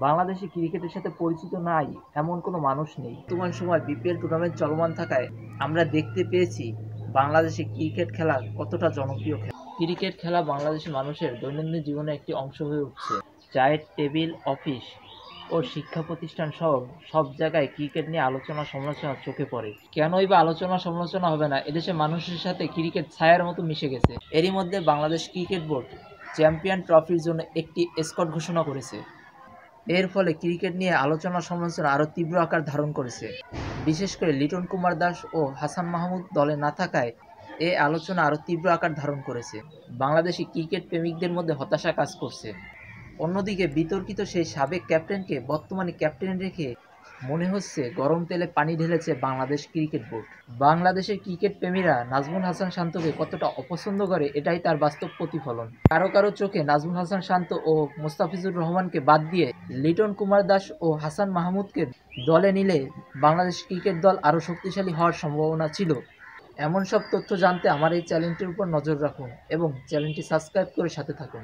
বাংলাদেশে ক্রিকেটের সাথে পরিচিত নাই এমন কোনো মানুষ নেই। বর্তমান সময় বিপিএল টুর্নামেন্ট চলমান থাকায় আমরা দেখতে পেয়েছি বাংলাদেশে ক্রিকেট খেলা কতটা জনপ্রিয় খেলা। ক্রিকেট খেলা বাংলাদেশের মানুষের দৈনন্দিন জীবনে একটি অংশ হয়ে উঠছে। চায়ের টেবিল, অফিস ও শিক্ষা প্রতিষ্ঠান সহ সব জায়গায় ক্রিকেট নিয়ে আলোচনা সমালোচনা চোখে পড়ে। কেনই বা আলোচনা সমালোচনা হবে না, এদেশের মানুষের সাথে ক্রিকেট ছায়ার মতো মিশে গেছে। এরই মধ্যে বাংলাদেশ ক্রিকেট বোর্ড চ্যাম্পিয়ন ট্রফির জন্য একটি স্কোয়াড ঘোষণা করেছে। এর ফলে ক্রিকেট নিয়ে আলোচনা সমালোচনা আরও তীব্র আকার ধারণ করেছে। বিশেষ করে লিটন কুমার দাস ও হাসান মাহমুদ দলে না থাকায় এ আলোচনা আরও তীব্র আকার ধারণ করেছে। বাংলাদেশি ক্রিকেট প্রেমিকদের মধ্যে হতাশা কাজ করছে। অন্যদিকে বিতর্কিত সেই সাবেক ক্যাপ্টেনকে বর্তমানে ক্যাপ্টেন রেখে মনে হচ্ছে গরম তেলে পানি ঢেলেছে বাংলাদেশ ক্রিকেট বোর্ড। বাংলাদেশের ক্রিকেট প্রেমীরা নাজমুল হাসান শান্তকে কতটা অপছন্দ করে এটাই তার বাস্তব প্রতিফলন। কারো কারো চোখে নাজমুল হাসান শান্ত ও মোস্তাফিজুর রহমানকে বাদ দিয়ে লিটন কুমার দাস ও হাসান মাহমুদকে দলে নিলে বাংলাদেশ ক্রিকেট দল আরও শক্তিশালী হওয়ার সম্ভাবনা ছিল। এমন সব তথ্য জানতে আমার এই চ্যানেলটির উপর নজর রাখুন এবং চ্যানেলটি সাবস্ক্রাইব করে সাথে থাকুন।